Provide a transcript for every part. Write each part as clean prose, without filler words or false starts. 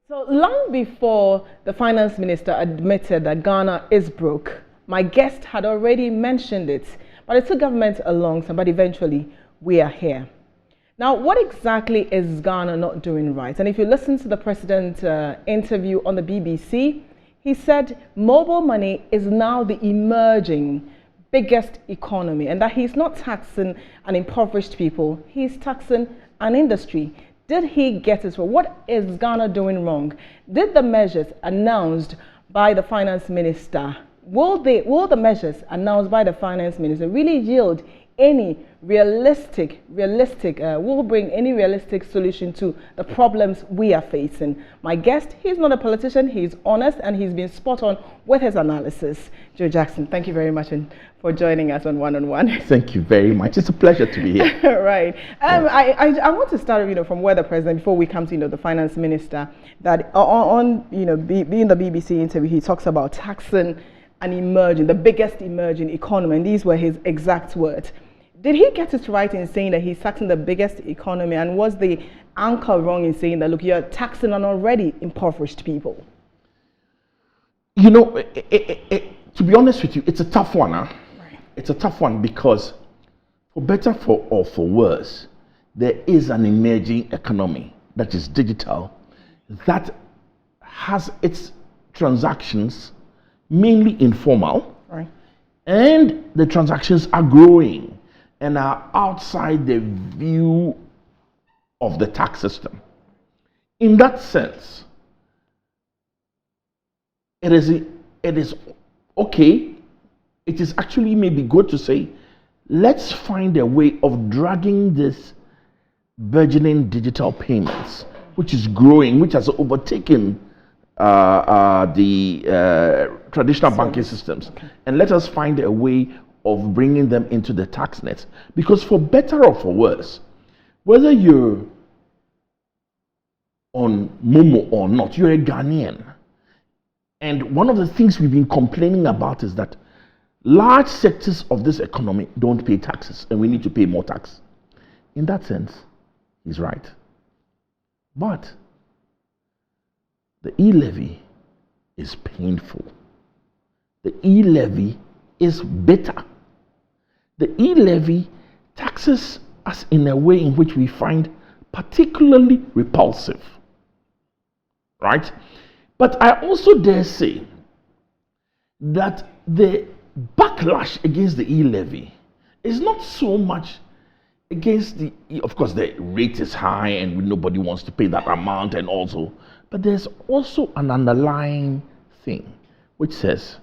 So long before the finance minister admitted that Ghana is broke, my guest had already mentioned it, but it took government a long time, but eventually we are here. Now, what exactly is Ghana not doing right? And if you listen to the president interview on the BBC, he said mobile money is now the emerging biggest economy and that he's not taxing an impoverished people, he's taxing an industry. Did he get it wrong? What is Ghana doing wrong? Did the measures announced by the finance minister, will the measures announced by the finance minister really yield any will bring any realistic solution to the problems we are facing? My guest, he's not a politician, he's honest and he's been spot on with his analysis. Joe Jackson, thank you very much for joining us on One-on-One. Thank you very much. It's a pleasure to be here. Right. I want to start, from where the president, before we come to, the finance minister, that on being the BBC interview, he talks about taxing the biggest emerging economy, and these were his exact words. Did he get it right in saying that he's taxing the biggest economy, and was the anchor wrong in saying that, look, you're taxing an already impoverished people? To be honest with you, it's a tough one. Huh? Right. It's a tough one because, for better or for worse, there is an emerging economy that is digital, that has its transactions mainly informal, right, and the transactions are growing and are outside the view of the tax system. In that sense, it is okay. It is actually maybe good to say, let's find a way of dragging this burgeoning digital payments, which is growing, which has overtaken the traditional banking systems, okay, and let us find a way of bringing them into the tax net. Because for better or for worse, whether you're on Momo or not, you're a Ghanaian. And one of the things we've been complaining about is that large sectors of this economy don't pay taxes, and we need to pay more tax. In that sense, he's right. But the E-levy is painful. The E-levy is bitter. The E-levy taxes us in a way in which we find particularly repulsive. Right? But I also dare say that the backlash against the E-levy is not so much against of course the rate is high and nobody wants to pay that amount, and also, but there's also an underlying thing which says,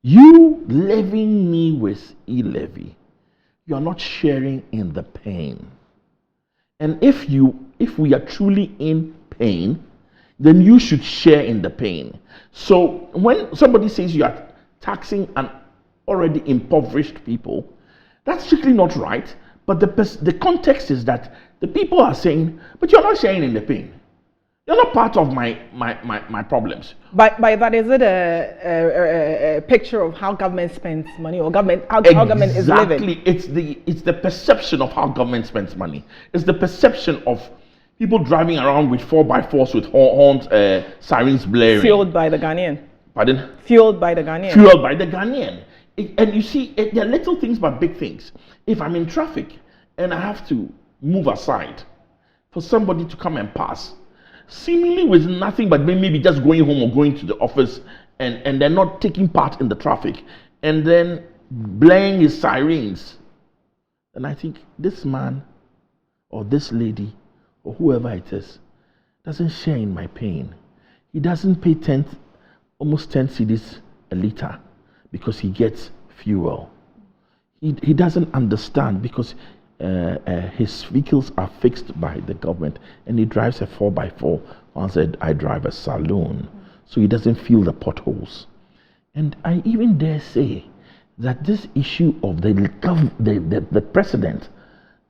you levying me with E-levy, you're not sharing in the pain. And if we are truly in pain, then you should share in the pain. So when somebody says you are taxing an already impoverished people, that's strictly not right. But the context is that the people are saying, but you're not sharing in the pain. You're not part of my problems. By that, is it a picture of how government spends money, or how government is living? Exactly. It's the perception of how government spends money. It's the perception of people driving around with 4x4s with horns, sirens blaring. Fueled by the Ghanaian. Pardon? Fueled by the Ghanaian. Fueled by the Ghanaian. And you see, there are little things but big things. If I'm in traffic and I have to move aside for somebody to come and pass, seemingly with nothing but maybe just going home or going to the office, and they're not taking part in the traffic, and then blaring his sirens, and I think this man or this lady or whoever it is doesn't share in my pain. He doesn't pay almost 10 cedis a liter because he gets fuel. He doesn't understand because his vehicles are fixed by the government, and he drives a 4x4. One said, I drive a saloon, so he doesn't feel the potholes. And I even dare say that this issue of the president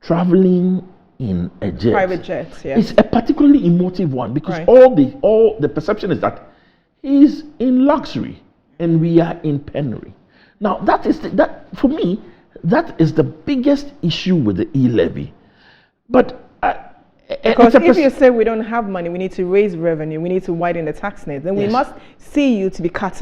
traveling in a jet, private jets, yes, is a particularly emotive one, because right, all the perception is that he's in luxury and we are in penury. Now that for me, that is the biggest issue with the E-levy. But Because if you say we don't have money, we need to raise revenue, we need to widen the tax net, then we must see you to be cut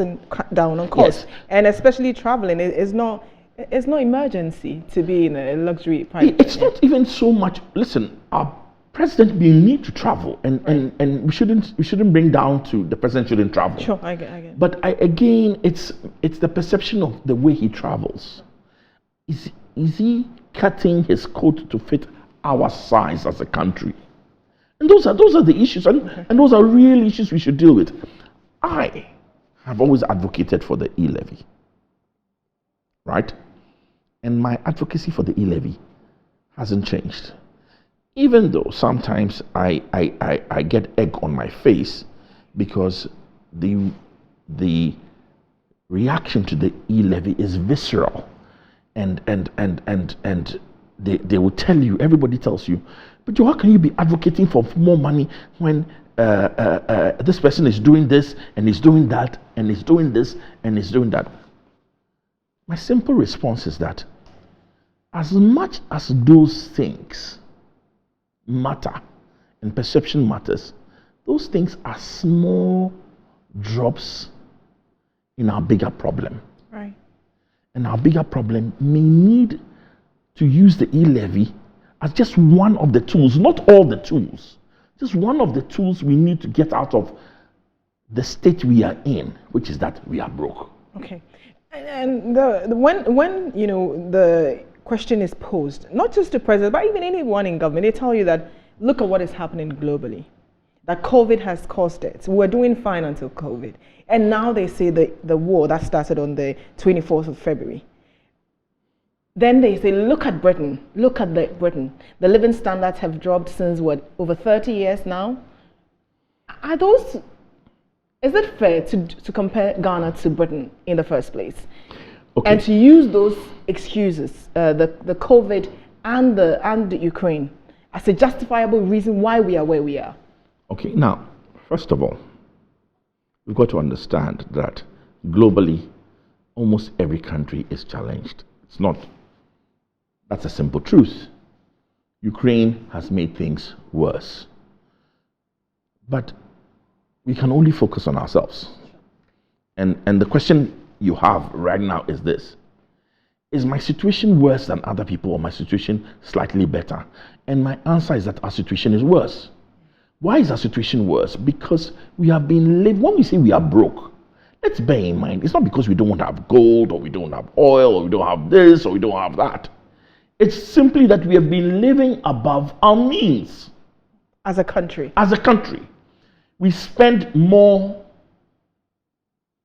down on costs. And especially traveling, it's not emergency to be in a luxury private. It's not even so much. Listen, our president may need to travel, and we shouldn't bring down to the president shouldn't travel. Sure, I get. But again, it's the perception of the way he travels. Is he cutting his coat to fit our size as a country? And those are the issues, and those are real issues we should deal with. I have always advocated for the E-levy, right? And my advocacy for the E-levy hasn't changed. Even though sometimes I get egg on my face because the reaction to the E-levy is visceral, and they will tell you, everybody tells you, but how can you be advocating for more money when this person is doing this and is doing that and is doing this and is doing that? My simple response is that as much as those things matter and perception matters, those things are small drops in our bigger problem. Right. And our bigger problem may need to use the E-levy as just one of the tools, not all the tools, just one of the tools we need to get out of the state we are in, which is that we are broke. Okay. And when you know the question is posed, not just to president, but even anyone in government, they tell you that look at what is happening globally, that COVID has caused it. We're doing fine until COVID. And now they say the war that started on the 24th of February. Then they say, look at Britain, Britain. The living standards have dropped since over 30 years now. Is it fair to compare Ghana to Britain in the first place? Okay. And to use those excuses, the COVID and the Ukraine, as a justifiable reason why we are where we are? Okay, now, first of all, we've got to understand that globally, almost every country is challenged. That's a simple truth. Ukraine has made things worse. But we can only focus on ourselves. And the question you have right now is this: is my situation worse than other people, or my situation slightly better? And my answer is that our situation is worse. Why is our situation worse? Because we have been living, when we say we are broke, let's bear in mind, it's not because we don't have gold, or we don't have oil, or we don't have this, or we don't have that. It's simply that we have been living above our means. As a country. As a country. We spend more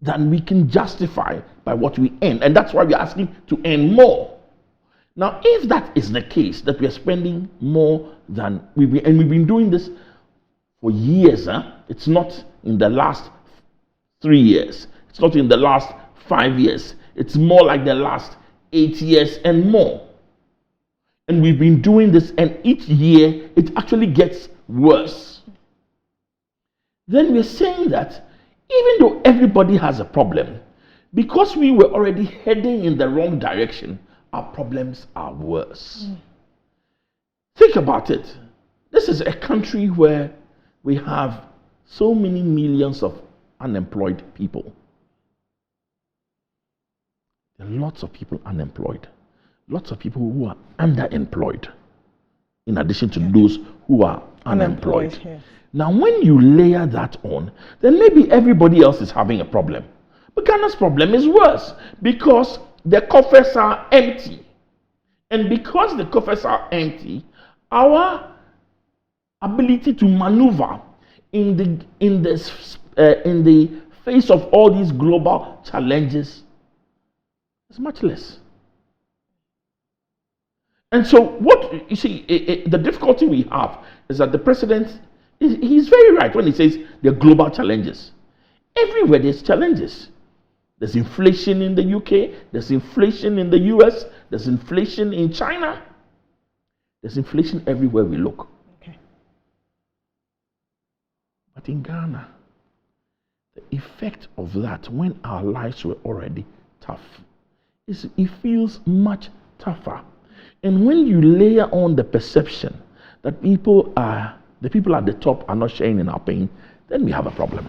than we can justify by what we earn. And that's why we're asking to earn more. Now, if that is the case, that we are spending more than we've been doing this for years, it's not in the last 3 years. It's not in the last 5 years. It's more like the last 8 years and more. And we've been doing this, and each year it actually gets worse. Then we're saying that even though everybody has a problem, because we were already heading in the wrong direction, our problems are worse. Think about it. This is a country where we have so many millions of unemployed people. There are lots of people unemployed. Lots of people who are underemployed, in addition to those who are unemployed. Yes. Now, when you layer that on, then maybe everybody else is having a problem. But Ghana's problem is worse because the coffers are empty. And because the coffers are empty, our ability to maneuver in the face of all these global challenges is much less. And so what you see, the difficulty we have is that the president, he's very right when he says there are global challenges. Everywhere there's challenges. There's inflation in the UK, there's inflation in the US, there's inflation in China. There's inflation everywhere we look. Okay. But in Ghana, the effect of that, when our lives were already tough, it feels much tougher. And when you layer on the perception that the people at the top are not sharing in our pain, then we have a problem.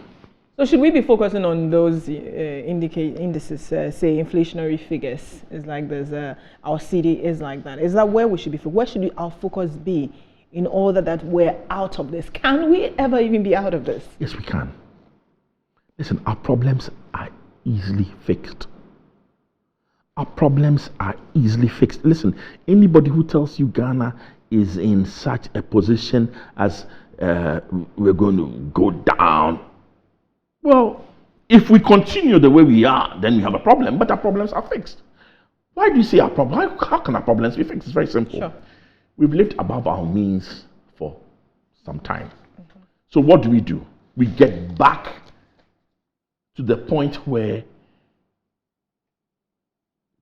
So should we be focusing on those indices, say inflationary figures? It's like there's our CD is like that. Is that where we should be? Where should our focus be in order that we're out of this? Can we ever even be out of this? Yes, we can. Listen, our problems are easily fixed. Our problems are easily fixed. Listen, anybody who tells you Ghana is in such a position as we're going to go down, well, if we continue the way we are, then we have a problem, but our problems are fixed. Why do you say our problem? How can our problems be fixed? It's very simple. Sure. We've lived above our means for some time. Mm-hmm. So what do? We get back to the point where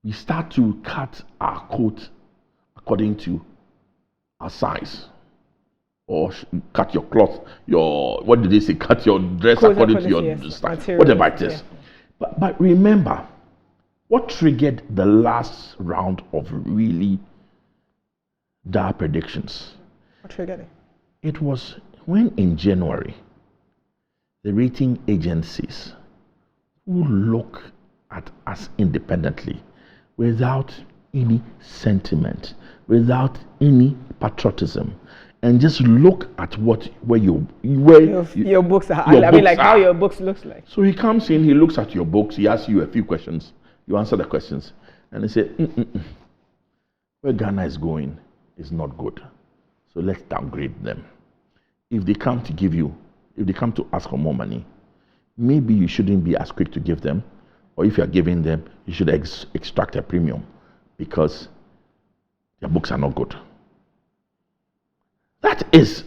we start to cut our coat according to our size. Or cut your cloth, what did they say? Cut your dress according to your style, whatever it is. Yeah. But remember, what triggered the last round of really dire predictions? What triggered it? It was when in January, the rating agencies who look at us independently, without any sentiment, without any patriotism, and just look at your books are. I mean, like how your books looks like. So he comes in, he looks at your books, he asks you a few questions, you answer the questions, and he said, where Ghana is going is not good. So let's downgrade them. If they come to ask for more money, maybe you shouldn't be as quick to give them, or if you're giving them, you should extract a premium because their books are not good. That is,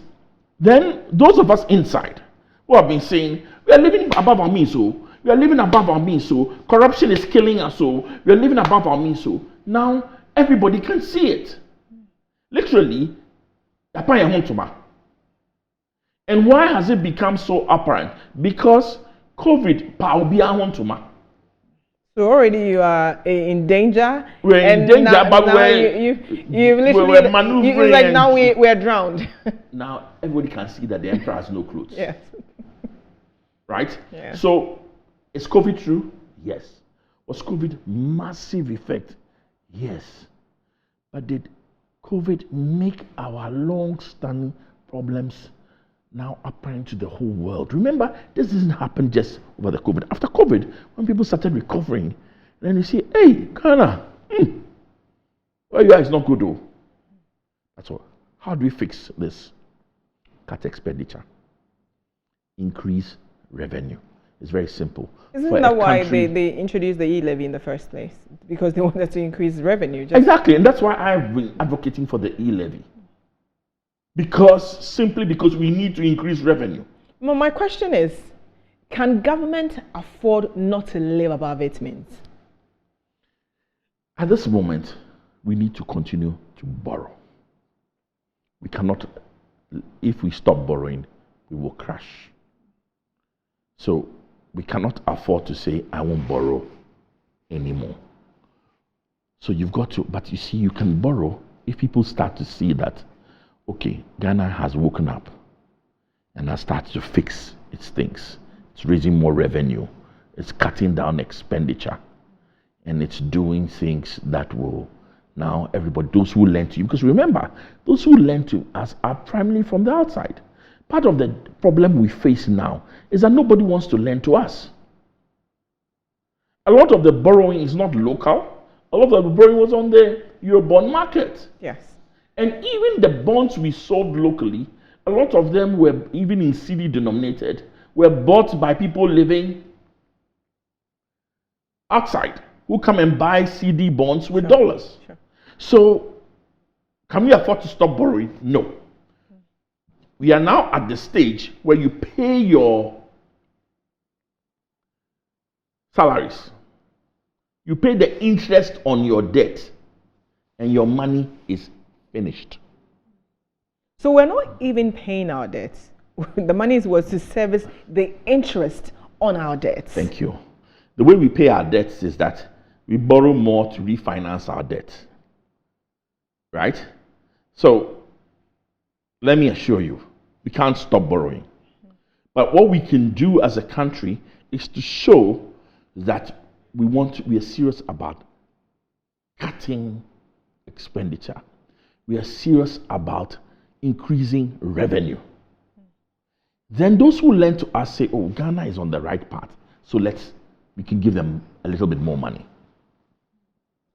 then those of us inside who have been saying, we are living above our means, so we are living above our means, so corruption is killing us, so we are living above our means, so now everybody can see it. Literally, and why has it become so apparent? Because COVID, so already you are in danger. We're in danger, but you've literally maneuvering. It's like now we're drowned. Now everybody can see that the emperor has no clothes. Yes. Right? Yeah. So is COVID true? Yes. Was COVID massive effect? Yes. But did COVID make our long-standing problems now apparent to the whole world? Remember, this doesn't happen just over the COVID. After COVID, when people started recovering, then you see, hey, Ghana, where you are is not good though. That's all. How do we fix this? Cut expenditure. Increase revenue. It's very simple. Isn't that why they introduced the E-levy in the first place? Because they wanted to increase revenue. Exactly, and that's why I've been advocating for the E-levy. Simply because we need to increase revenue. Well, my question is, can government afford not to live above its means? At this moment, we need to continue to borrow. We cannot, if we stop borrowing, we will crash. So we cannot afford to say, I won't borrow anymore. So you've got to, but you see, you can borrow if people start to see that, okay, Ghana has woken up and has started to fix its things. It's raising more revenue. It's cutting down expenditure. And it's doing things that will now everybody, those who lend to you, because remember, those who lend to us are primarily from the outside. Part of the problem we face now is that nobody wants to lend to us. A lot of the borrowing is not local. A lot of the borrowing was on the Eurobond market. Yes. And even the bonds we sold locally, a lot of them were even in CD denominated, were bought by people living outside who come and buy CD bonds with dollars. Sure. So, can we afford to stop borrowing? No. We are now at the stage where you pay your salaries. You pay the interest on your debt, and your money is finished. So we're not even paying our debts. The money was to service the interest on our debts. Thank you. The way we pay our debts is that we borrow more to refinance our debt. Right? So, let me assure you, we can't stop borrowing. But what we can do as a country is to show that we are serious about cutting expenditure. We are serious about increasing revenue. Then those who lend to us say, oh, Ghana is on the right path, so we can give them a little bit more money.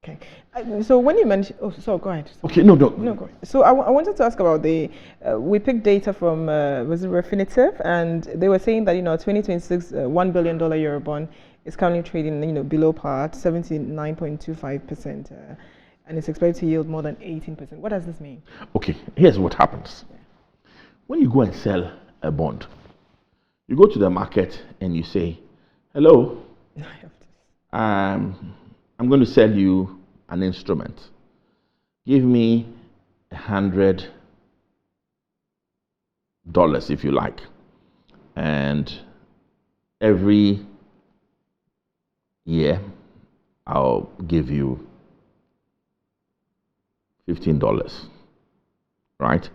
Okay. So when you mentioned, go ahead. Okay, no, go ahead. So I wanted to ask about we picked data from, was it Refinitiv, and they were saying that, 2026, $1 billion Eurobond is currently trading, below par at 79.25%, and it's expected to yield more than 18%. What does this mean? Okay, here's what happens. When you go and sell a bond, you go to the market and you say, hello, I'm going to sell you an instrument. Give me $100 if you like, and every year I'll give you $15, right?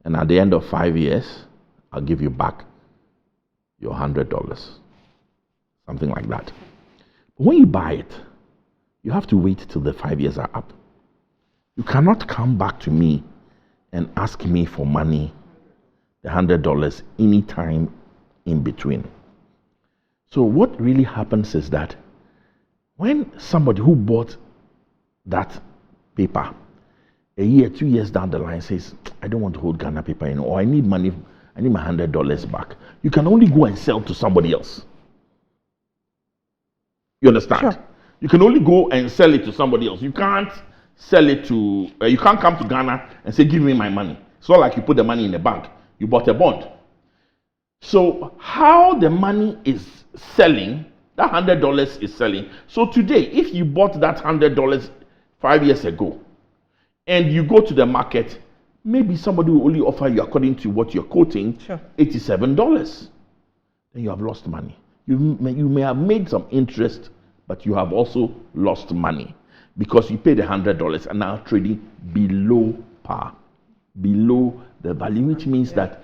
And at the end of 5 years, I'll give you back your $100, something like that. But when you buy it, you have to wait till the 5 years are up. You cannot come back to me and ask me for money, the $100, any time in between. So what really happens is that when somebody who bought that paper a year, 2 years down the line says, I don't want to hold Ghana paper anymore, or I need money, I need my $100 back, you can only go and sell to somebody else. You understand? Sure. You can only go and sell it to somebody else. You can't sell it to, you can't come to Ghana and say, give me my money. It's not like you put the money in the bank. You bought a bond. So how the money is selling, that $100 is selling. So today, if you bought that $100 5 years ago, and you go to the market, maybe somebody will only offer you, according to what you're quoting, sure, $87. Then you have lost money. You may have made some interest, but you have also lost money because you paid $100 and now trading below par, below the value, which means that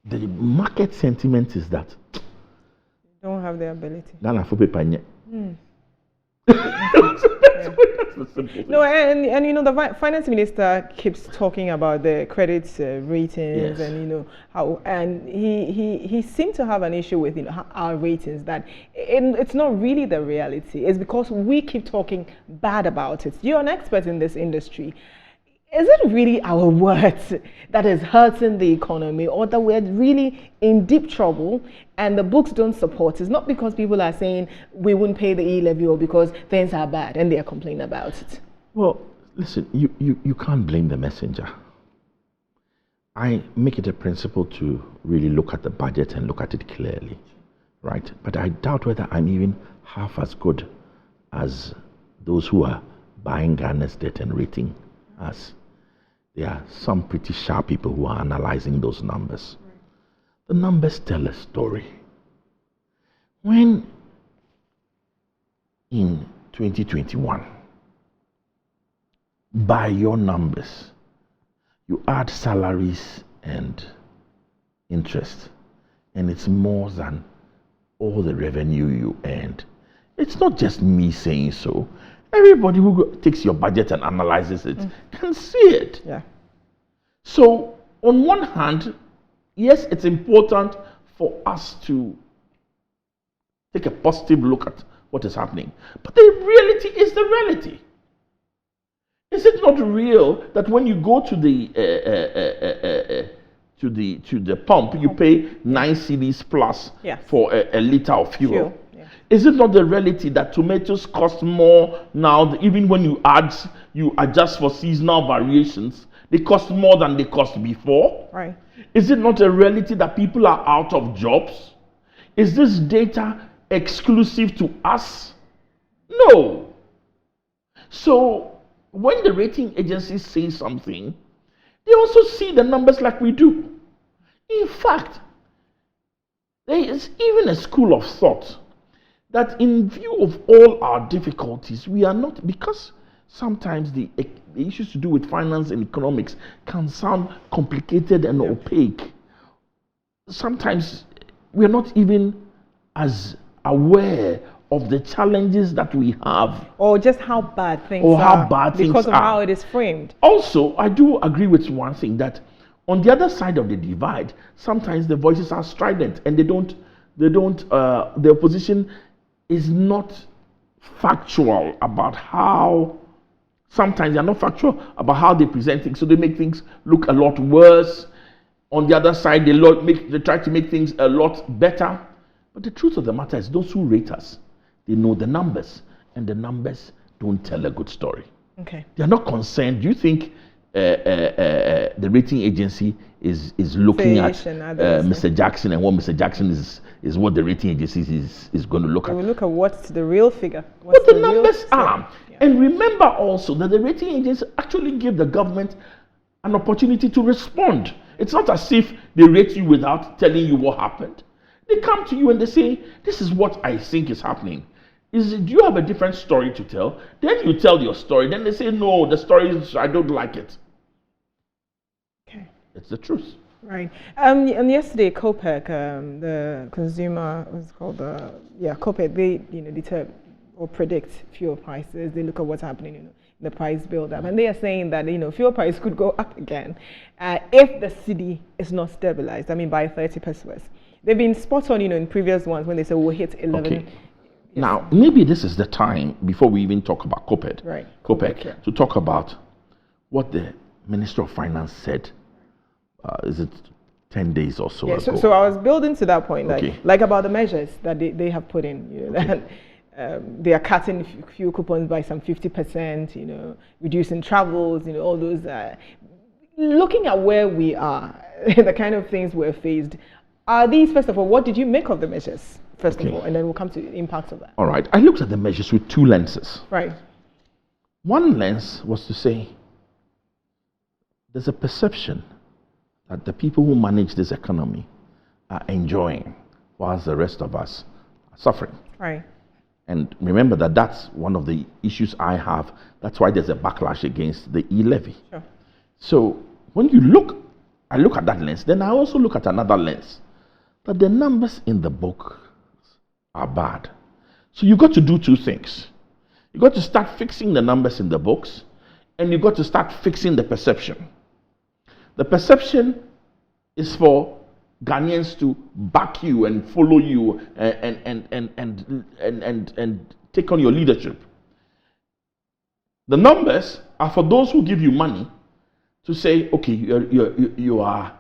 the market sentiment is that you don't have the ability. No, and the finance minister keeps talking about the credit ratings, yes, and how, and he seemed to have an issue with our ratings, that it's not really the reality. It's because we keep talking bad about it. You're an expert in this industry. Is it really our words that is hurting the economy, or that we're really in deep trouble and the books don't support? It's not because people are saying we wouldn't pay the E-levy or because things are bad and they're complaining about it. Well, listen, you can't blame the messenger. I make it a principle to really look at the budget and look at it clearly, right? But I doubt whether I'm even half as good as those who are buying Ghana's debt and rating us. There are some pretty sharp people who are analyzing those numbers. The numbers tell a story. When in 2021, by your numbers, you add salaries and interest, and it's more than all the revenue you earned. It's not just me saying so. Everybody who takes your budget and analyzes it can see it. Yeah. So, on one hand, yes, it's important for us to take a positive look at what is happening. But the reality is the reality. Is it not real that when you go to the pump, you pay 9 cedis plus for a liter of fuel? Yeah. Is it not the reality that tomatoes cost more now, even when you adjust for seasonal variations, they cost more than they cost before? Right. Is it not a reality that people are out of jobs? Is this data exclusive to us? No. So when the rating agencies say something, they also see the numbers like we do. In fact, there is even a school of thought that in view of all our difficulties, we are not, because sometimes the issues to do with finance and economics can sound complicated and opaque. Sometimes we're not even as aware of the challenges that we have, or just how bad things or how are bad things because of are. how it is framed. Also, I do agree with one thing, that on the other side of the divide, sometimes the voices are strident, and the opposition is not factual about how. Sometimes they're not factual about how they present things, so they make things look a lot worse. On the other side, they try to make things a lot better. But the truth of the matter is, those who rate us, they know the numbers, and the numbers don't tell a good story. Okay. They are not concerned. Do you think the rating agency is looking at Mr. Jackson, and what Mr. Jackson is what the rating agency is going to look at? We will look at what's the real figure. What the numbers are. Yeah. And remember also that the rating agency actually give the government an opportunity to respond. It's not as if they rate you without telling you what happened. They come to you and they say, this is what I think is happening. Do you have a different story to tell? Then you tell your story. Then they say, no, the story is, I don't like it. Okay. It's the truth. Right. And yesterday, COPEC, the consumer, what's it called? COPEC, they determine or predict fuel prices. They look at what's happening in the price build-up, and they are saying that fuel price could go up again if the city is not stabilized. I mean, by 30%. They've been spot on, in previous ones when they say we'll hit 11. Okay. Yes. Now, maybe this is the time before we even talk about COPEC. Right. COPEC, yeah. to talk about what the Minister of Finance said. Is it 10 days or so yeah, ago? So I was building to that point, okay. like about the measures that they have put in. Okay. They are cutting fuel coupons by some 50%. Reducing travels. All those. Looking at where we are, the kind of things we're faced. Are these, first of all, what did you make of the measures, first of all, and then we'll come to the impact of that? All right. I looked at the measures with two lenses. Right. One lens was to say there's a perception that the people who manage this economy are enjoying, whilst the rest of us are suffering. Right. And remember that that's one of the issues I have. That's why there's a backlash against the E-levy. Sure. So when I look at that lens, then I also look at another lens, that the numbers in the book are bad. So you got to do two things. You got to start fixing the numbers in the books, and you got to start fixing the perception. The perception is for Ghanaians to back you and follow you and take on your leadership. The numbers are for those who give you money to say, okay, you are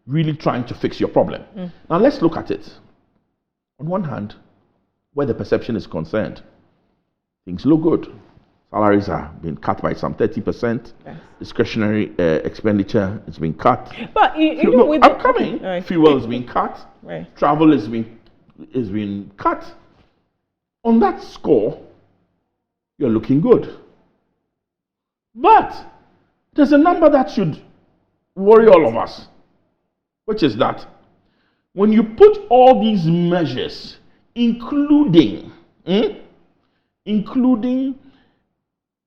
really trying to fix your problem. Now let's look at it. On one hand, where the perception is concerned, things look good. Salaries are being cut by some 30%. Yes. Discretionary expenditure is being cut. But I'm coming. Right. Fuel is being cut. Right. Travel is being cut. On that score, you're looking good. But there's a number that should worry all of us, which is that when you put all these measures, including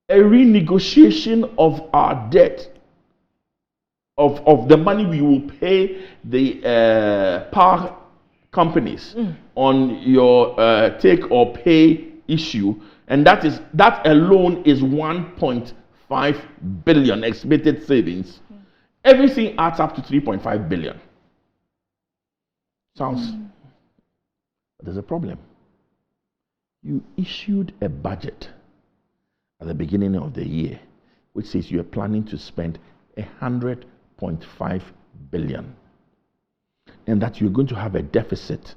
a renegotiation of our debt, of the money we will pay the power companies on your take or pay issue, and that alone is 1.5 billion estimated savings. Everything adds up to 3.5 billion. Sounds, but there's a problem. You issued a budget at the beginning of the year, which says you are planning to spend 100.5 billion, and that you're going to have a deficit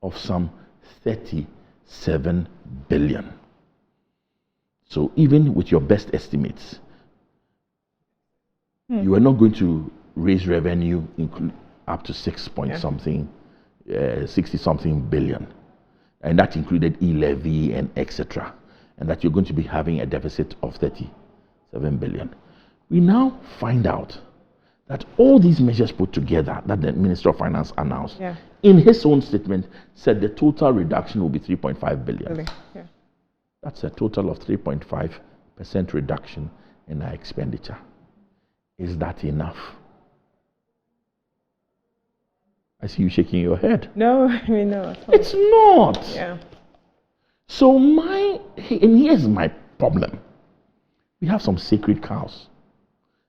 of some 37 billion. So even with your best estimates, you are not going to raise revenue up to 60 something billion, and that included E-levy and etc. And that you're going to be having a deficit of 37 billion. We now find out that all these measures put together that the Minister of Finance announced, in his own statement, said the total reduction will be 3.5 billion. Really? Yeah. That's a total of 3.5 reduction in our expenditure. Is that enough? I see you shaking your head. No, I mean, no. At all. It's not. Yeah. So and here's my problem. We have some sacred cows.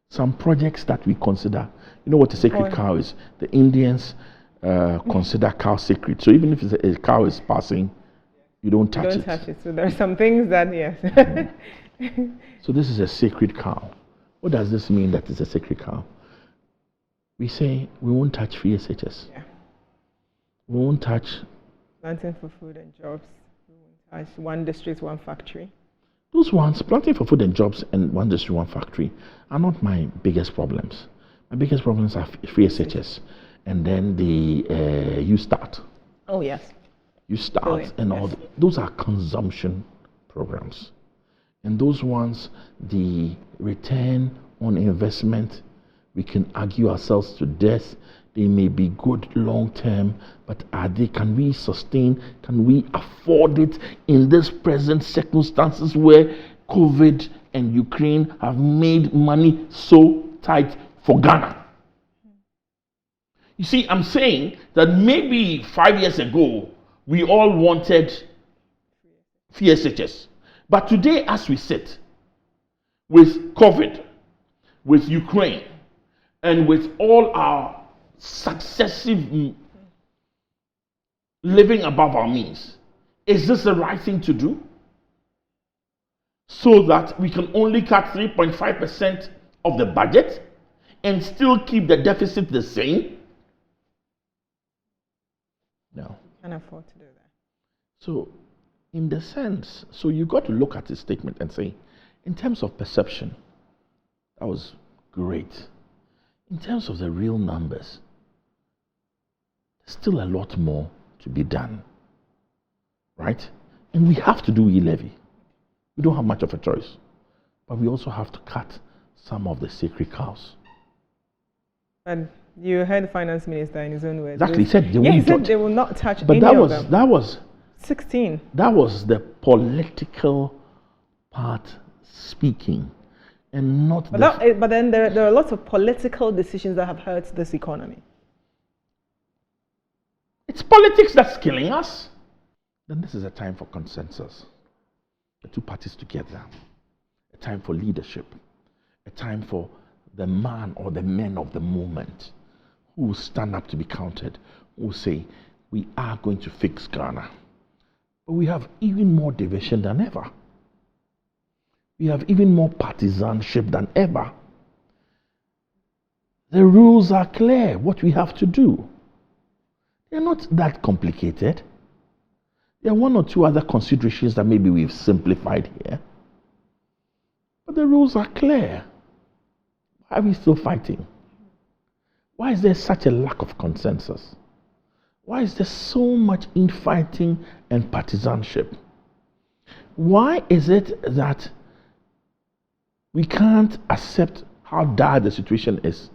Some projects that we consider, you know what a sacred cow is? The Indians consider cow sacred. So even if a cow is passing, you don't touch it. Don't touch it. So there are some things that, yes. So this is a sacred cow. What does this mean that it's a sacred cow? We say we won't touch free SHS. Yeah. We won't touch Planting for food and jobs. We won't touch one district, one factory. Those ones, planting for food and jobs and one district, one factory, are not my biggest problems. My biggest problems are free SHS and then the You Start. Oh, yes. You Start and all. Those are consumption programs. And those ones, the return on investment, we can argue ourselves to death. They may be good long term, but can we sustain, can we afford it in this present circumstances where COVID and Ukraine have made money so tight for Ghana? You see, I'm saying that maybe 5 years ago, we all wanted FSHS. But today, as we sit, with COVID, with Ukraine, and with all our successive living above our means, is this the right thing to do? So that we can only cut 3.5% of the budget and still keep the deficit the same? No. Can't afford to do that. So, in the sense, so you got to look at his statement and say, in terms of perception, that was great. In terms of the real numbers, there's still a lot more to be done, right? And we have to do E-levy. We don't have much of a choice, but we also have to cut some of the sacred cows. And you heard the finance minister in his own words. Exactly, he said they he won't said touch. they will not touch But any of them. that was 16. That was the political part speaking, and not. But then there are lots of political decisions that have hurt this economy. It's politics that's killing us. Then this is a time for consensus. The two parties together. A time for leadership. A time for the man or the men of the moment who will stand up to be counted, who will say, we are going to fix Ghana. But we have even more division than ever. We have even more partisanship than ever. The rules are clear, what we have to do. They're not that complicated. There are one or two other considerations that maybe we've simplified here. But the rules are clear. Why are we still fighting? Why is there such a lack of consensus? Why is there so much infighting and partisanship? Why is it that we can't accept how dire the situation is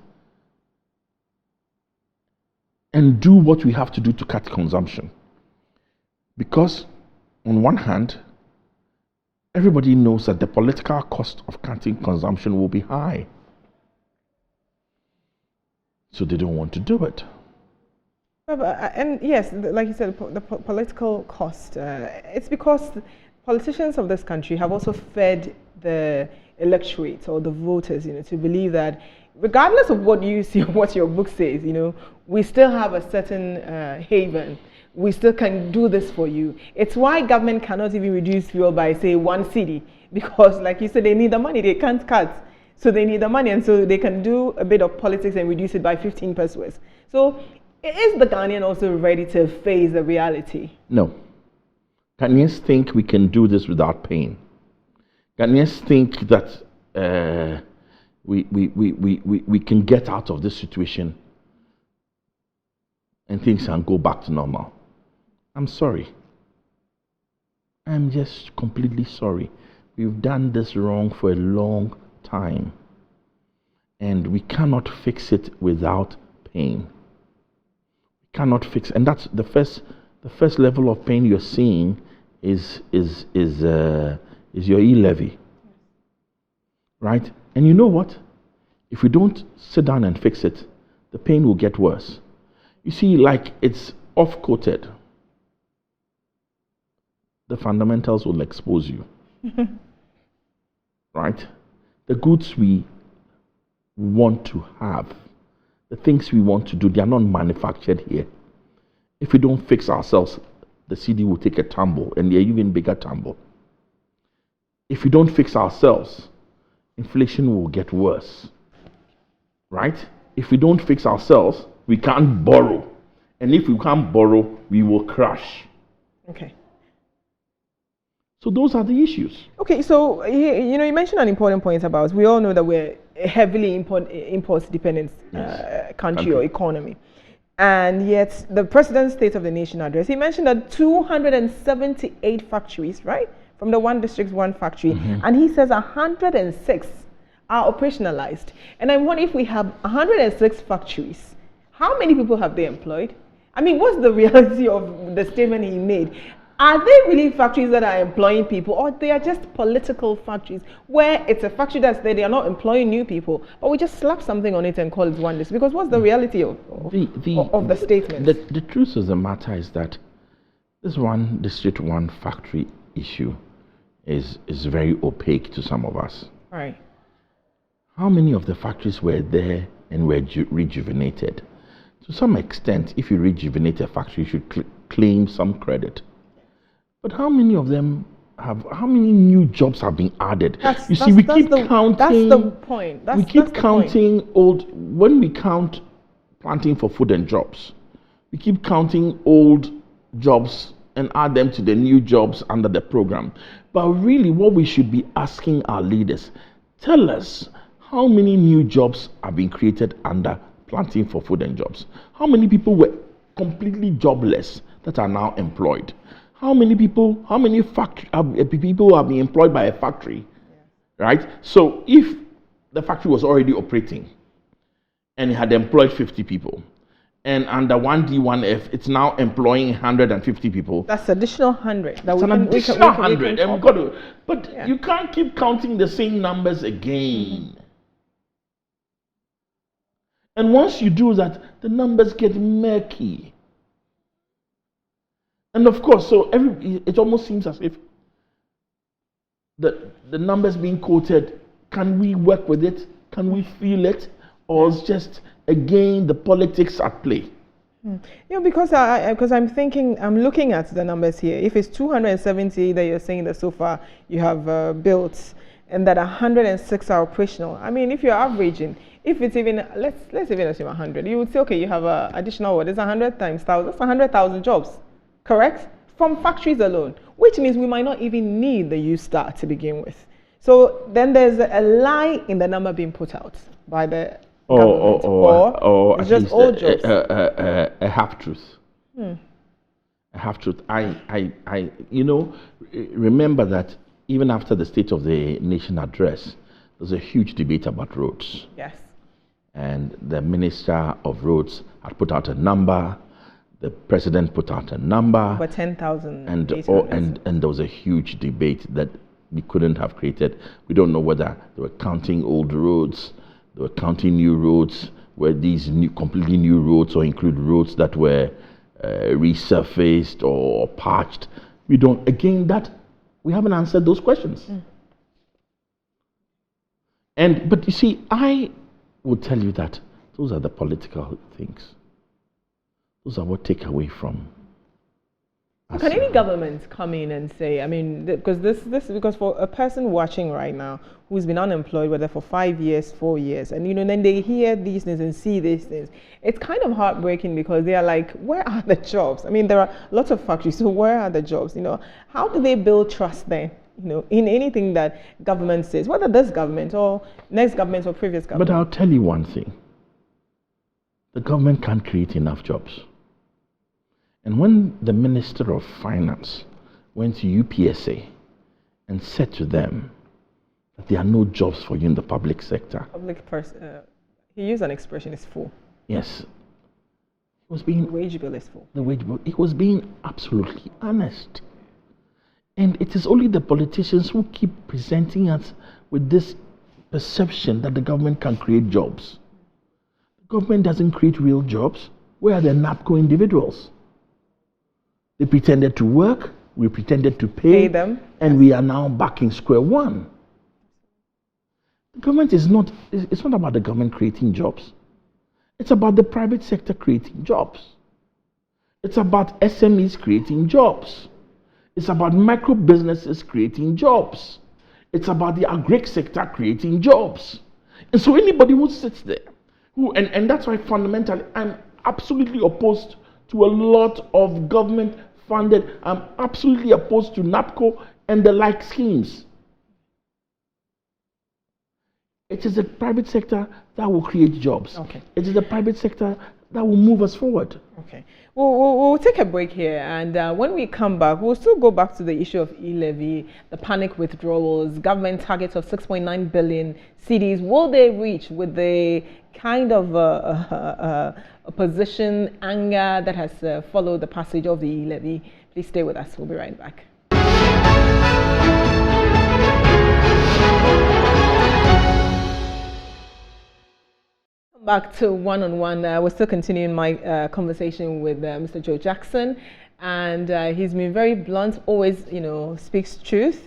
and do what we have to do to cut consumption? Because on one hand, everybody knows that the political cost of cutting consumption will be high. So they don't want to do it. And yes, like you said, the political cost, it's because politicians of this country have also fed the electorate or the voters, to believe that regardless of what you see or what your book says, we still have a certain haven. We still can do this for you. It's why government cannot even reduce fuel by, say, 1 cedi, because, like you said, they need the money. They can't cut. So they need the money, and so they can do a bit of politics and reduce it by 15 pesos. So is the Ghanaian also ready to face the reality? No. Ghanaians think we can do this without pain. Ghanaians think that we can get out of this situation and things can go back to normal. I'm sorry. I'm just completely sorry. We've done this wrong for a long time, and we cannot fix it without pain. We cannot fix, and that's the first level of pain you're seeing is your E-levy. right? And you know what? If we don't sit down and fix it, the pain will get worse. You see, like it's off-coated. The fundamentals will expose you. Right? The goods we want to have, the things we want to do, they are not manufactured here. If we don't fix ourselves, the CD will take a tumble, and an even bigger tumble. If we don't fix ourselves, inflation will get worse. Right? If we don't fix ourselves, we can't borrow. And if we can't borrow, we will crash. Okay. So those are the issues. Okay, so you mentioned an important point about, we all know that we're a heavily import-dependent country or economy. And yet the President's State of the Nation address, he mentioned that 278 factories, right? From the one district, one factory. And he says 106 are operationalized. And I'm wondering, if we have 106 factories, how many people have they employed? I mean, what's the reality of the statement he made? Are they really factories that are employing people, or they are just political factories where it's a factory that's there, they are not employing new people, but we just slap something on it and call it one district? Because what's the reality of the statement? The truth of the matter is that this one district, one factory issue is very opaque to some of us. Right. How many of the factories were there and were rejuvenated? To some extent, if you rejuvenate a factory, you should claim some credit. But how many of them how many new jobs have been added? We keep counting. That's the point. We keep counting when we count planting for food and jobs, we keep counting old jobs and add them to the new jobs under the program. But really, what we should be asking our leaders, tell us how many new jobs have been created under planting for food and jobs. How many people were completely jobless that are now employed? How many people have been employed by a factory, right? So if the factory was already operating and it had employed 50 people, and under 1D, 1F, it's now employing 150 people. That's additional 100. That's an additional 100. But you can't keep counting the same numbers again. And once you do that, the numbers get murky. And of course, so it almost seems as if the numbers being quoted, can we work with it? Can we feel it? Or it's just, again, the politics at play? Because I'm thinking, I'm looking at the numbers here. If it's 270 that you're saying that so far you have built, and that 106 are operational. I mean, if you're averaging, if it's even, let's even assume 100, you would say, okay, you have an additional, it's 100 times 1,000, that's 100,000 jobs. Correct? From factories alone, which means we might not even need the U-Star to begin with. So then there's a lie in the number being put out by the government, or it's just all jobs. A half-truth. A half-truth. I remember that even after the State of the Nation address, there was a huge debate about roads. Yes. And the Minister of Roads had put out a number. The president put out a number. Over 10,000. And there was a huge debate that we couldn't have created. We don't know whether they were counting old roads, they were counting new roads, were these completely new roads, or include roads that were resurfaced or patched. We haven't answered those questions. But you see, I will tell you that those are the political things. Those are what take away from. Can any government come in and say, I mean, because for a person watching right now who's been unemployed, whether for 5 years, 4 years, and then they hear these things and see these things, it's kind of heartbreaking, because they are like, where are the jobs? I mean, there are lots of factories, so where are the jobs? How do they build trust then? In anything that government says, whether this government or next government or previous government. But I'll tell you one thing: the government can't create enough jobs. And when the Minister of Finance went to UPSA and said to them that there are no jobs for you in the public sector. He used an expression, it's full. Yes. It was being... The wage bill is full. The wage bill. It was being absolutely honest. And it is only the politicians who keep presenting us with this perception that the government can create jobs. The government doesn't create real jobs. Where are the NAPCO individuals? They pretended to work, we pretended to pay them, and we are now back in square one. The government it's not about the government creating jobs. It's about the private sector creating jobs. It's about SMEs creating jobs. It's about micro businesses creating jobs. It's about the agri sector creating jobs. And so anybody who sits there, and that's why fundamentally I'm absolutely opposed to a lot of government funded. I'm absolutely opposed to NAPCO and the like schemes. It is the private sector that will create jobs. Okay. It is the private sector that will move us forward. Okay. We'll take a break here, and when we come back, we'll still go back to the issue of E-levy, the panic withdrawals, government targets of 6.9 billion CDs. Will they reach with the kind of opposition anger that has followed the passage of the E-levy? Please stay with us. We'll be right back. Back to one-on-one. We're still continuing my conversation with Mr. Joe Jackson, and he's been very blunt. Always, speaks truth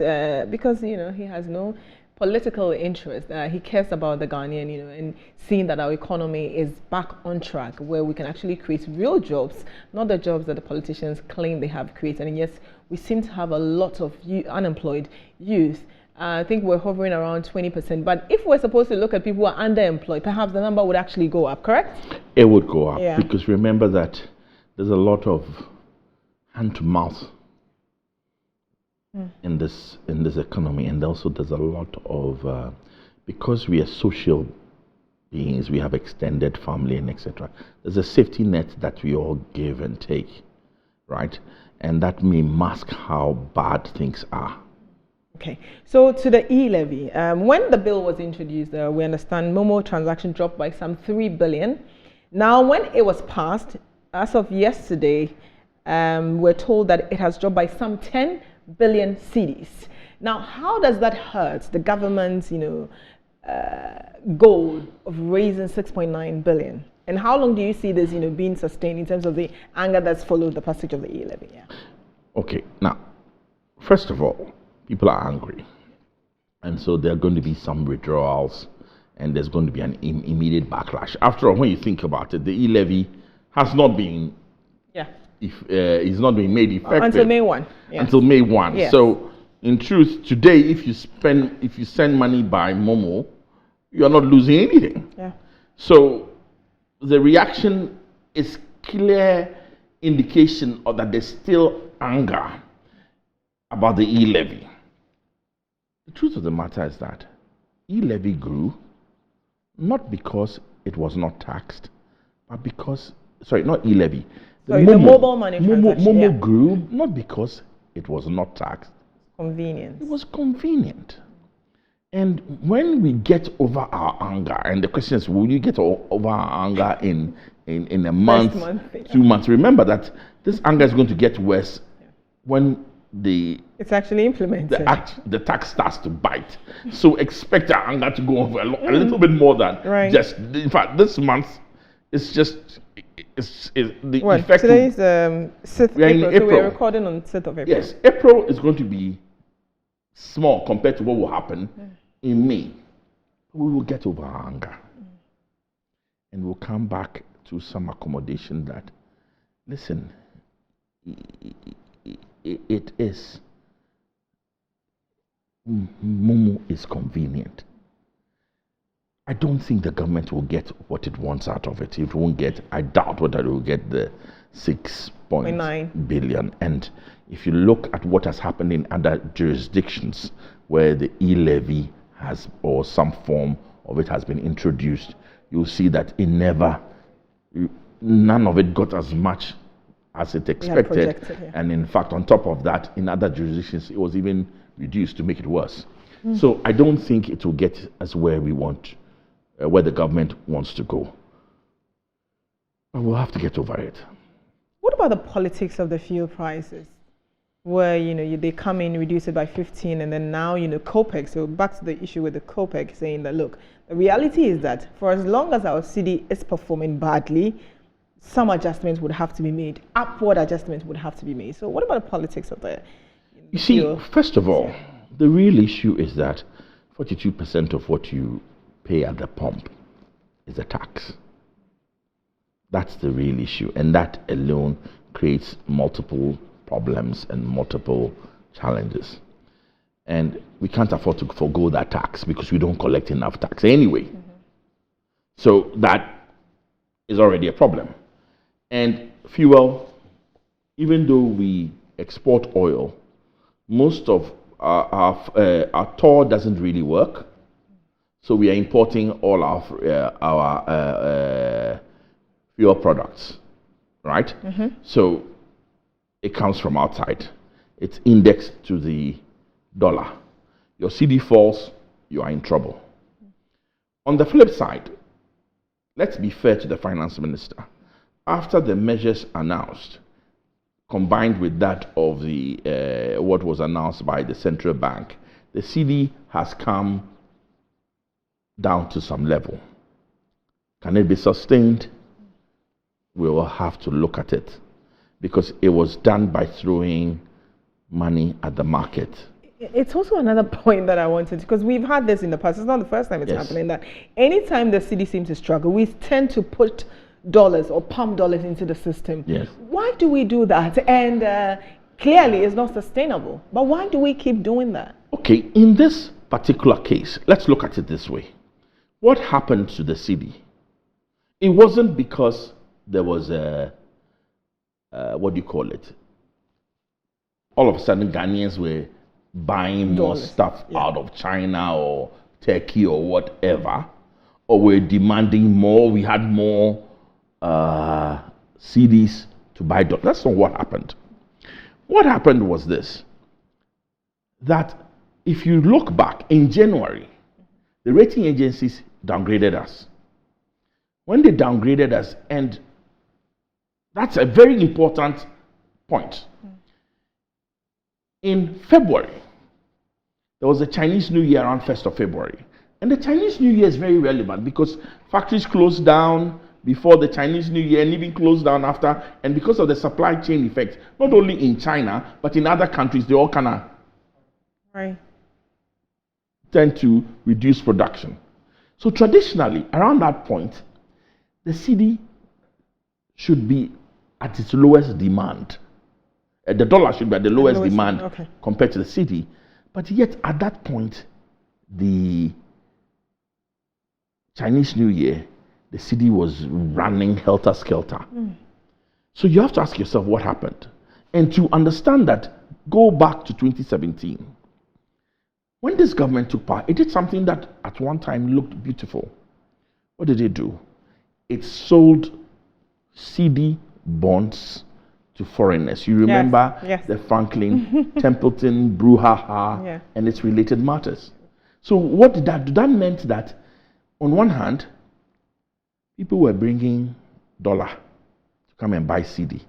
because he has no political interest. He cares about the Ghanaian, and seeing that our economy is back on track, where we can actually create real jobs, not the jobs that the politicians claim they have created. And yes, we seem to have a lot of unemployed youth. I think we're hovering around 20%. But if we're supposed to look at people who are underemployed, perhaps the number would actually go up, correct? It would go up because remember that there's a lot of hand to mouth in this economy, and also there's a lot of because we are social beings, we have extended family and etc. There's a safety net that we all give and take, right? And that may mask how bad things are. Okay, so to the E-levy, when the bill was introduced, we understand Momo transaction dropped by some 3 billion. Now, when it was passed, as of yesterday, we're told that it has dropped by some 10 billion cedis. Now, how does that hurt the government's, goal of raising 6.9 billion? And how long do you see this, being sustained in terms of the anger that's followed the passage of the E-levy? Yeah. Okay, now, first of all, people are angry, and so there are going to be some withdrawals, and there's going to be an immediate backlash. After all, when you think about it, the E-levy has not been, it's not been made effective until May 1. Yes. Until May 1. Yes. So, in truth, today, if you send money by Momo, you are not losing anything. Yeah. So, the reaction is clear indication of that there's still anger about the E-levy. The truth of the matter is that E-levy grew not because it was not taxed, but because, not E-levy. The mobile money transaction. Momo grew not because it was not taxed. Convenience. It was convenient. And when we get over our anger, and the question is, will you get over our anger in a month, 2 months? Remember that this anger is going to get worse when it's actually implemented. The tax starts to bite. So expect our anger to go over a little bit more than just. In fact, this month it's just the effect. Today is 6th April, so we're recording on 6th of April. Yes, April is going to be small compared to what will happen in May. We will get over our anger, and we'll come back to some accommodation that, listen, it is. Momo is convenient. I don't think the government will get what it wants out of it. It won't get, I doubt whether it will get the 6.9 billion. And if you look at what has happened in other jurisdictions where the E-levy has, or some form of it has been introduced, you'll see that none of it got as much as it expected. And in fact, on top of that, in other jurisdictions, it was even reduced to make it worse. So I don't think it will get us where we want, where the government wants to go. But we'll have to get over it. What about the politics of the fuel prices? where they come in, reduce it by 15, and then now COPEC. So back to the issue with the COPEC saying that, look, the reality is that for as long as our city is performing badly, some adjustments would have to be made. Upward adjustments would have to be made. So what about the politics of the? You see, first of all, the real issue is that 42% of what you pay at the pump is a tax. That's the real issue, and that alone creates multiple problems and multiple challenges. And we can't afford to forgo that tax because we don't collect enough tax anyway. So that is already a problem. And fuel, even though we export oil, most of our toll doesn't really work. So we are importing all our fuel products, right? So it comes from outside. It's indexed to the dollar. Your CD falls, you are in trouble. On the flip side, let's be fair to the finance minister. After the measures announced, combined with that of the what was announced by the central bank, the CD has come down to some level. Can it be sustained? We will have to look at it, because it was done by throwing money at the market. It's also another point that I wanted, because we've had this in the past. It's not the first time it's happening, that anytime the city seems to struggle, we tend to put dollars or pump dollars into the system. Yes. Why do we do that? And clearly it's not sustainable. But why do we keep doing that? Okay, in this particular case, let's look at it this way. What happened to the city? It wasn't because there was a what do you call it? All of a sudden, Ghanaians were buying more stuff out of China or Turkey or whatever, or were demanding more. We had more CDs to buy dollars. That's not what happened. What happened was this: that if you look back in January, the rating agencies downgraded us. When they downgraded us, and that's a very important point. In February, there was a Chinese New Year around 1st of February. And the Chinese New Year is very relevant because factories closed down before the Chinese New Year and even closed down after. And because of the supply chain effect, not only in China, but in other countries, they all kind of tend to reduce production. So traditionally, around that point, the city should be at its lowest demand. The dollar should be at the lowest demand compared to the city. But yet, at that point, the Chinese New Year, the city was running helter-skelter. So you have to ask yourself what happened. And to understand that, go back to 2017. When this government took power, it did something that at one time looked beautiful. What did it do? It sold CD bonds to foreigners. You remember the Franklin, Templeton, brouhaha, and its related matters. So what did that do? That meant that, on one hand, people were bringing dollar to come and buy CD.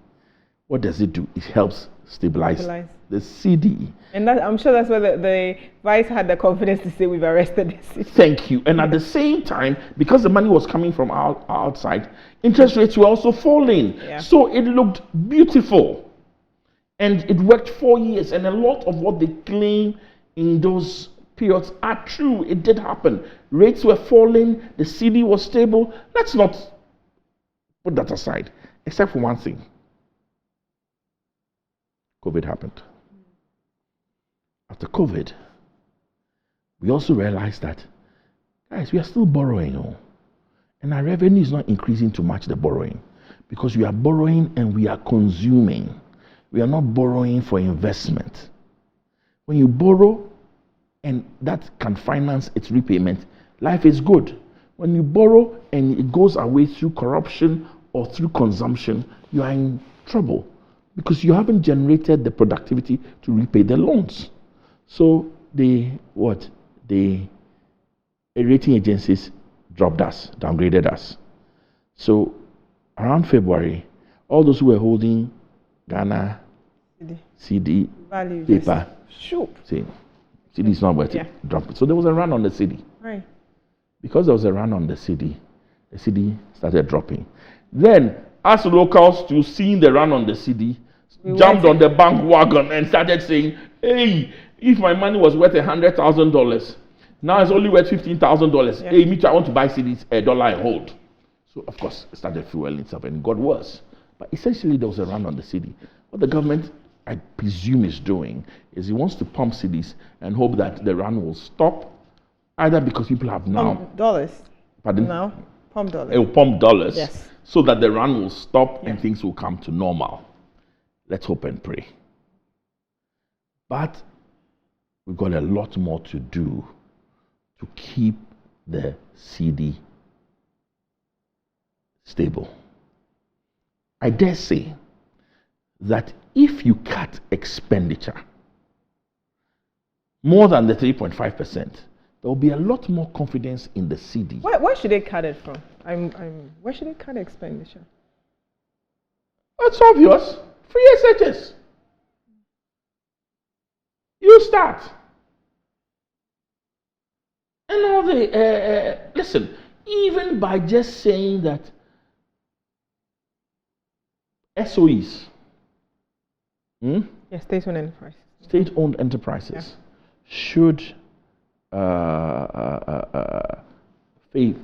What does it do? It helps stabilize the CD. And that, I'm sure that's where the vice had the confidence to say we've arrested the city. Thank you. And at the same time, because the money was coming from outside, interest rates were also falling. So it looked beautiful. And it worked 4 years. And a lot of what they claim in those periods are true. It did happen. Rates were falling. The CD was stable. Let's not put that aside, except for one thing. COVID happened. After COVID, we also realized that, guys, we are still borrowing, and our revenue is not increasing to match the borrowing, because we are borrowing and we are consuming. We are not borrowing for investment. When you borrow and that can finance its repayment, life is good. When you borrow and it goes away through corruption or through consumption, you are in trouble, because you haven't generated the productivity to repay the loans. So the rating agencies dropped us, downgraded us. So around February, all those who were holding Ghana CD value paper. Shoop. See, CD is not worth it. Drop it. So there was a run on the CD. Right. Because there was a run on the CD started dropping. Then, as locals to seeing the run on the CD, jumped on the bank wagon and started saying, "Hey, if my money was worth $100,000, now it's only worth $15,000. Hey, me too, I want to buy CDs, $1 and hold." So of course, it started fueling itself and it got worse. But essentially, there was a run on the CD. What the government, I presume, is doing is he wants to pump CDs and hope that the run will stop, either because people have now dollars. Pardon? Now, pump dollars. It will pump dollars. Yes. So that the run will stop and things will come to normal. Let's hope and pray. But we've got a lot more to do to keep the CD stable. I dare say that if you cut expenditure more than the 3.5%, there will be a lot more confidence in the CD. Where should they cut it from? Where should they cut expenditure? It's obvious. Free SHS. You start. And all the, listen, even by just saying that SOEs, state-owned enterprises. State-owned enterprises should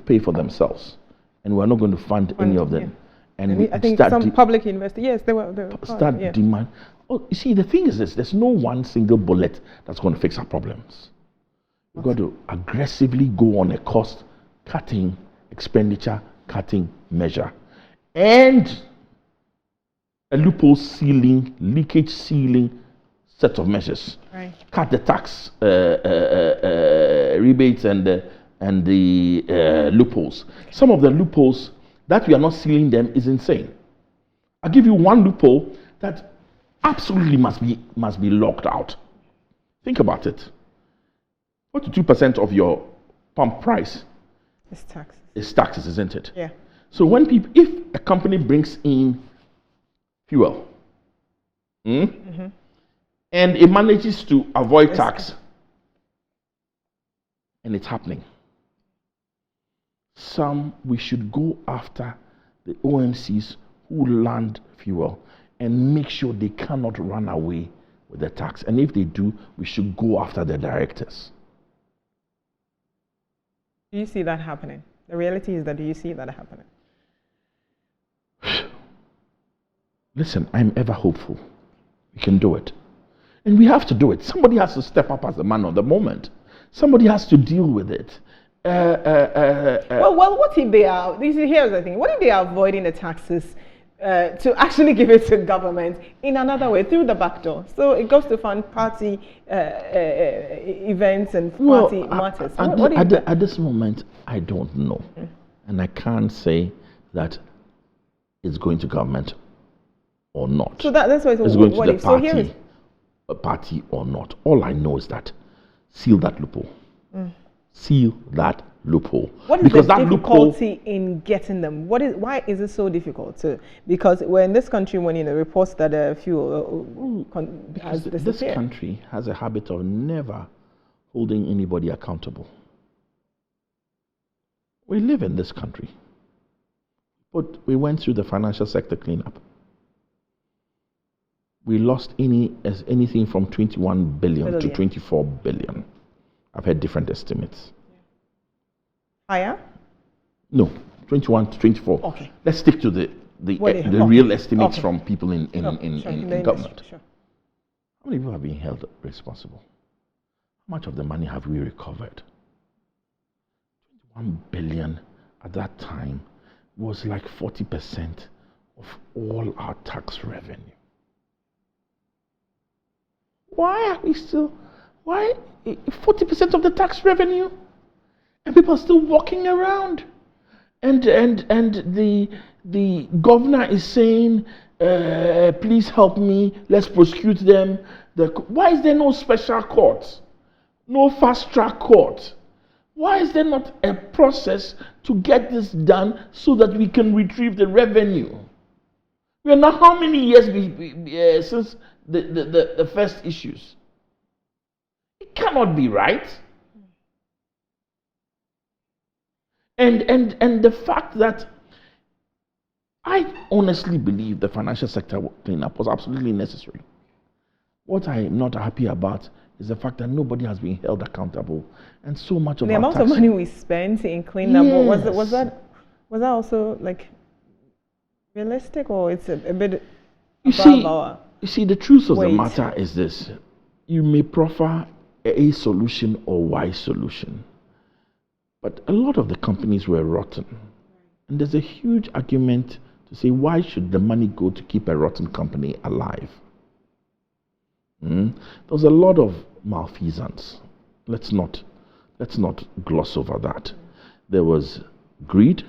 pay for themselves. And we're not going to fund any of them. And I think some public investors, yes, they were start demand. Oh, you see, the thing is this: there's no one single bullet that's going to fix our problems. We've got to aggressively go on a cost-cutting, expenditure-cutting measure, and a loophole sealing, leakage sealing set of measures. Right. Cut the tax rebates and the loopholes. Some of the loopholes that we are not sealing them is insane. I'll give you one loophole that absolutely must be locked out. Think about it. 42% of your pump price is taxes, isn't it? Yeah. So if a company brings in fuel, and it manages to avoid tax, and it's happening, we should go after the OMCs who land fuel and make sure they cannot run away with the tax. And if they do, we should go after the directors. Do you see that happening? The reality is that, do you see that happening? Listen, I'm ever hopeful. We can do it. And we have to do it. Somebody has to step up as the man of the moment. Somebody has to deal with it. Well, what if they are? Here's the thing. What if they are avoiding the taxes to actually give it to government in another way, through the back door? So it goes to fund party events and party matters. At this moment, I don't know. And I can't say that it's going to government or not. So that's why it's going to the party or not. All I know is that seal that loophole. Seal that loophole. What is the difficulty in getting them? Why is it so difficult? Because we're in this country when reports that fuel has disappeared. This country has a habit of never holding anybody accountable. We live in this country, but we went through the financial sector cleanup. We lost anything from 21 billion to 24 billion. I've heard different estimates. Higher? No, 21 to 24. Okay. Let's stick to the real estimates from people in government. Sure. How many people have been held responsible? How much of the money have we recovered? 21 billion at that time was like 40% of all our tax revenue. Why 40% of the tax revenue? And people are still walking around. And the governor is saying, please help me, let's prosecute them. Why is there no special court? No fast track court? Why is there not a process to get this done so that we can retrieve the revenue? We are now how many years since the first issues. It cannot be right. And the fact that I honestly believe the financial sector cleanup was absolutely necessary. What I'm not happy about is the fact that nobody has been held accountable, and so much of the our amount tax, of money we spent in cleaning up. Was that also like realistic, or it's a bit above our you see, the truth of the weight? matter is this: you may proffer a solution or Y solution, but a lot of the companies were rotten, and there's a huge argument to say, why should the money go to keep a rotten company alive? There was a lot of malfeasance. Let's not gloss over that. There was greed.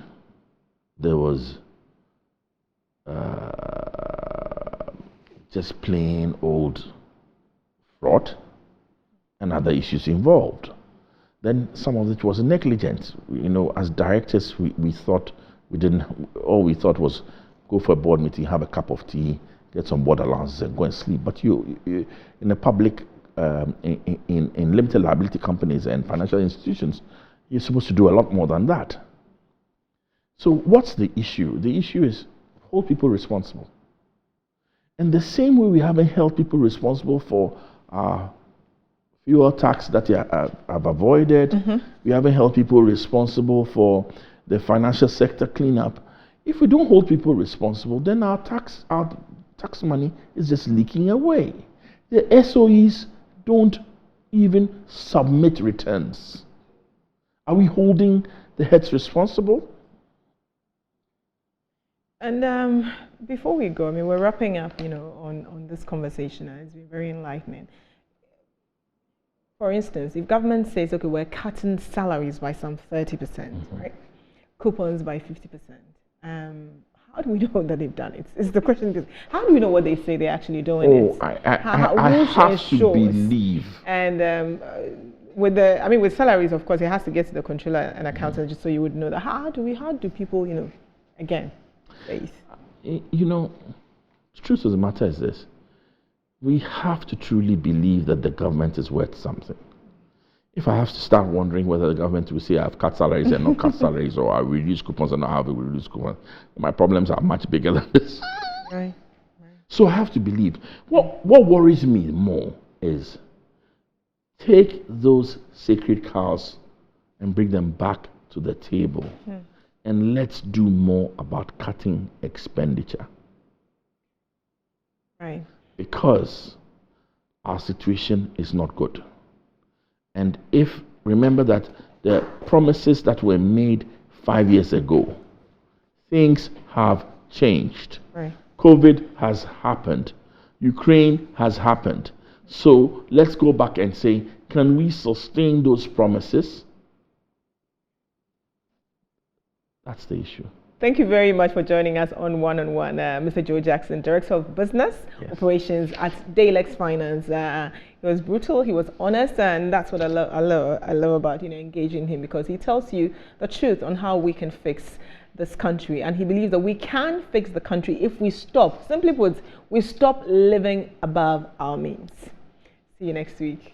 There was just plain old fraud and other issues involved. Then some of it was negligence. As directors, we thought all we thought was go for a board meeting, have a cup of tea, get some board allowances, and go and sleep. But you in a public, in limited liability companies and financial institutions, you're supposed to do a lot more than that. So what's the issue? The issue is hold people responsible. And the same way we haven't held people responsible for fuel tax that they have avoided, we haven't held people responsible for the financial sector cleanup. If we don't hold people responsible, then our tax money is just leaking away. The SOEs don't even submit returns. Are we holding the heads responsible? And before we go, we're wrapping up, on this conversation, and it's been very enlightening. For instance, if government says, okay, we're cutting salaries by some 30%, right? Coupons by 50%. How do we know that they've done it? Is the question. How do we know what they say they're actually doing? I have to believe. And with salaries, of course, it has to get to the controller and accountant, just so you would know that. How do people, again, faith? The truth of the matter is this: we have to truly believe that the government is worth something. If I have to start wondering whether the government will say I've cut salaries and not cut salaries, or I reduce coupons and not have reduce coupons, my problems are much bigger than this. Right. So I have to believe. What worries me more is take those sacred cows and bring them back to the table, and let's do more about cutting expenditure. Right. Because our situation is not good. And remember that the promises that were made 5 years ago, things have changed. Right. COVID has happened. Ukraine has happened. So let's go back and say, can we sustain those promises? That's the issue. Thank you very much for joining us on One-on-One, Mr. Joe Jackson, Director of Business Operations at Daylex Finance. He was brutal, he was honest, and that's what I love about engaging him, because he tells you the truth on how we can fix this country, and he believes that we can fix the country if we stop. Simply put, we stop living above our means. See you next week.